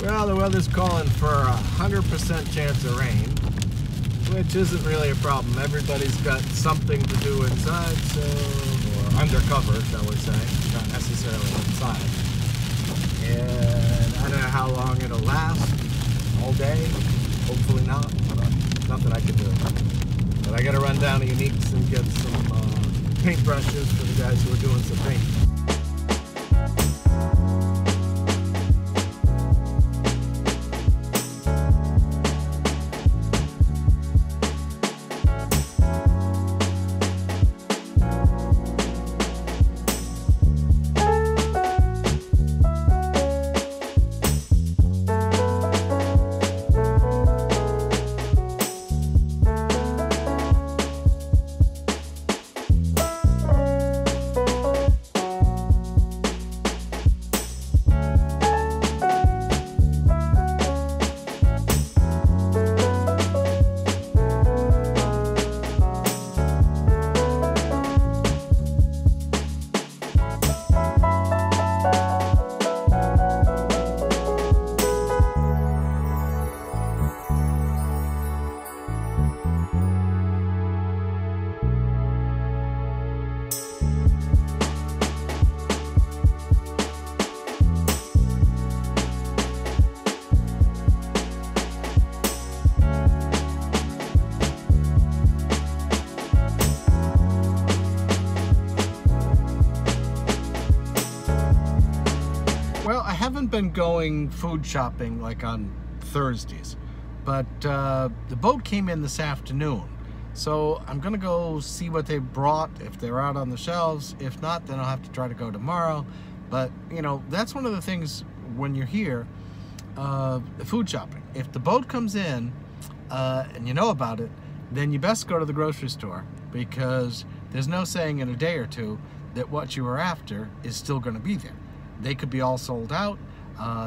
Well, the weather's calling for 100% chance of rain, which isn't really a problem. Everybody's got something to do inside, so, or undercover, shall we say, not necessarily inside. And I don't know how long it'll last, all day, hopefully not, nothing I can do. But I gotta run down to Unique's and get some paintbrushes for the guys who are doing some paint. I haven't been going food shopping like on Thursdays, but the boat came in this afternoon, so I'm gonna go see what they brought, if they're out on the shelves. If not, then I'll have to try to go tomorrow. But you know, that's one of the things when you're here, food shopping. If the boat comes in and you know about it, then you best go to the grocery store, because there's no saying in a day or two that what you were after is still going to be there. They could be all sold out,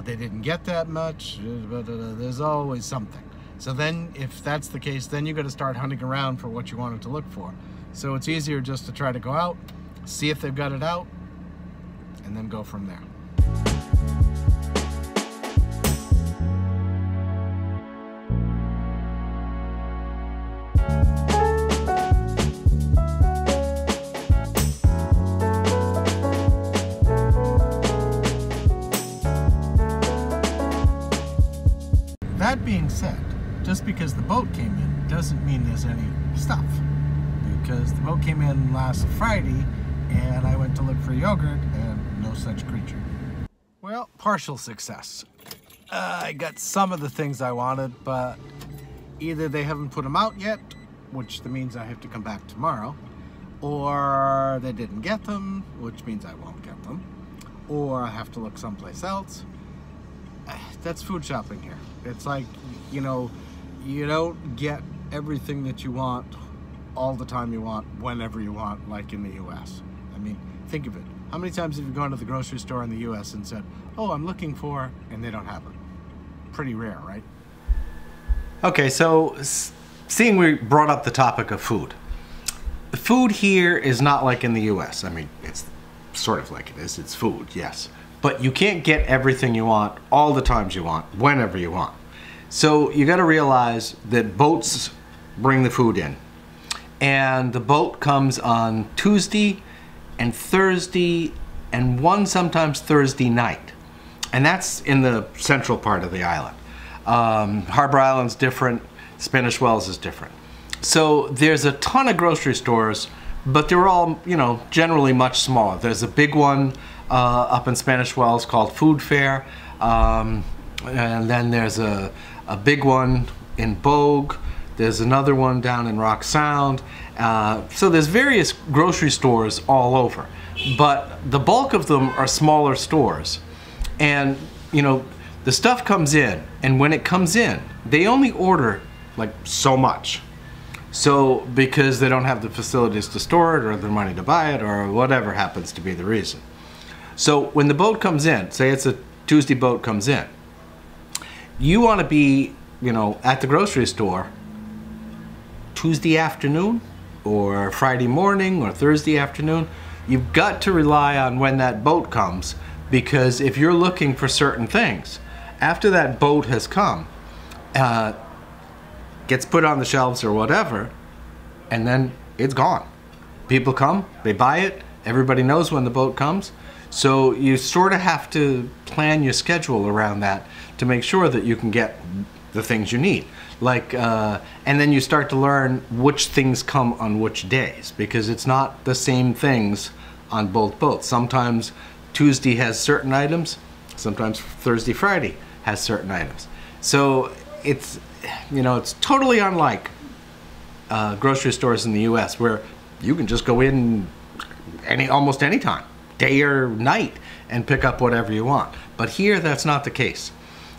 they didn't get that much, but there's always something. So then, if that's the case, then you got to start hunting around for what you wanted to look for. So it's easier just to try to go out, see if they've got it out, and then go from there. That being said, just because the boat came in doesn't mean there's any stuff. Because the boat came in last Friday and I went to look for yogurt and no such creature. Well, partial success. I got some of the things I wanted, but either they haven't put them out yet, which means I have to come back tomorrow, or they didn't get them, which means I won't get them, or I have to look someplace else. That's food shopping here. It's like, you know, you don't get everything that you want all the time you want, whenever you want, like in the US. I mean, think of it. How many times have you gone to the grocery store in the US and said, oh, I'm looking for, and they don't have it? Pretty rare, right? Okay, so seeing we brought up the topic of food. The food here is not like in the US. I mean, it's sort of like it is. It's food, yes. But you can't get everything you want all the times you want, whenever you want. So you got to realize that boats bring the food in. And the boat comes on Tuesday and Thursday and sometimes Thursday night. And that's in the central part of the island. Harbor Island's different, Spanish Wells is different. So there's a ton of grocery stores, but they're all, you know, generally much smaller. There's a big one up in Spanish Wells called Food Fair, and then there's a big one in Bogue. There's another one down in Rock Sound. So there's various grocery stores all over, but the bulk of them are smaller stores. And you know, the stuff comes in, and when it comes in, they only order like so much. So because they don't have the facilities to store it, or the money to buy it, or whatever happens to be the reason. So when the boat comes in, say it's a Tuesday boat comes in, you want to be, you know, at the grocery store Tuesday afternoon or Friday morning or Thursday afternoon. You've got to rely on when that boat comes, because if you're looking for certain things after that boat has come, gets put on the shelves or whatever, and then it's gone. People come, they buy it, everybody knows when the boat comes, so you sort of have to plan your schedule around that to make sure that you can get the things you need. Like, and then you start to learn which things come on which days, because it's not the same things on both boats. Sometimes Tuesday has certain items, sometimes Thursday, Friday has certain items. So it's, you know, it's totally unlike grocery stores in the US, where you can just go in almost any time, day or night, and pick up whatever you want. But here, that's not the case.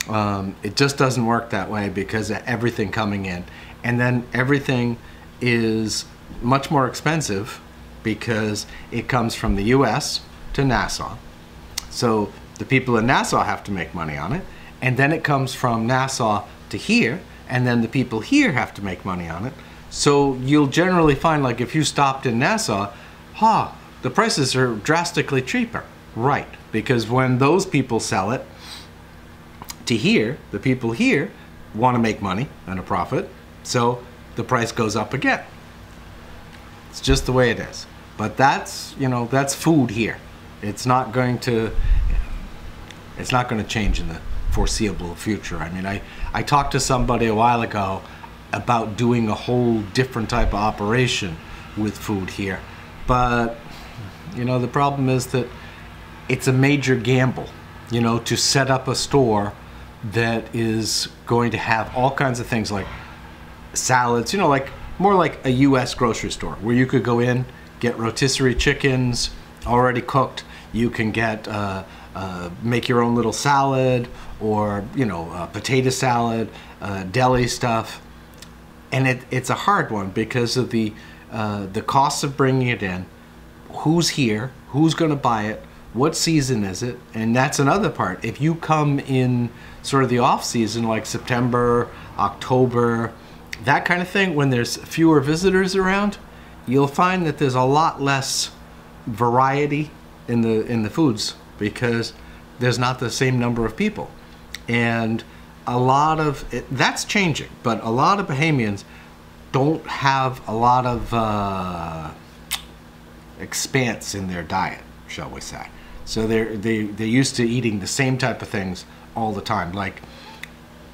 It just doesn't work that way because of everything coming in. And then everything is much more expensive because it comes from the US to Nassau. So the people in Nassau have to make money on it. And then it comes from Nassau to here. And then the people here have to make money on it. So you'll generally find, like, if you stopped in Nassau, the prices are drastically cheaper. Right, because when those people sell it to here, the people here want to make money and a profit, so the price goes up again. It's just the way it is. But that's, you know, that's food here. It's not going to change in the foreseeable future. I mean, I talked to somebody a while ago about doing a whole different type of operation with food here, but you know, the problem is that it's a major gamble, you know, to set up a store that is going to have all kinds of things like salads, you know, like more like a US grocery store where you could go in, get rotisserie chickens already cooked. You can get make your own little salad, or, you know, potato salad, deli stuff. And it's a hard one because of the costs of bringing it in, who's here, who's going to buy it, what season is it, and that's another part. If you come in sort of the off season, like September, October, that kind of thing, when there's fewer visitors around, you'll find that there's a lot less variety in the foods because there's not the same number of people. And a lot of that's changing, but a lot of Bahamians don't have a lot of expanse in their diet, shall we say. So they're used to eating the same type of things all the time, like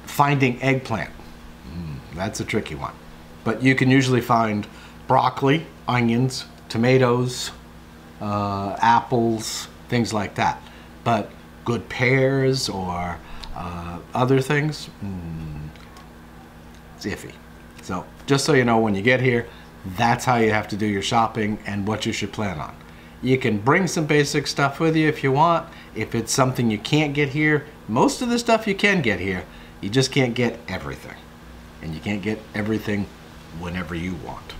finding eggplant. That's a tricky one. But you can usually find broccoli, onions, tomatoes, apples, things like that. But good pears or other things, it's iffy. So just so you know, when you get here, that's how you have to do your shopping and what you should plan on. You can bring some basic stuff with you if you want. If it's something you can't get here, most of the stuff you can get here, you just can't get everything. And you can't get everything whenever you want.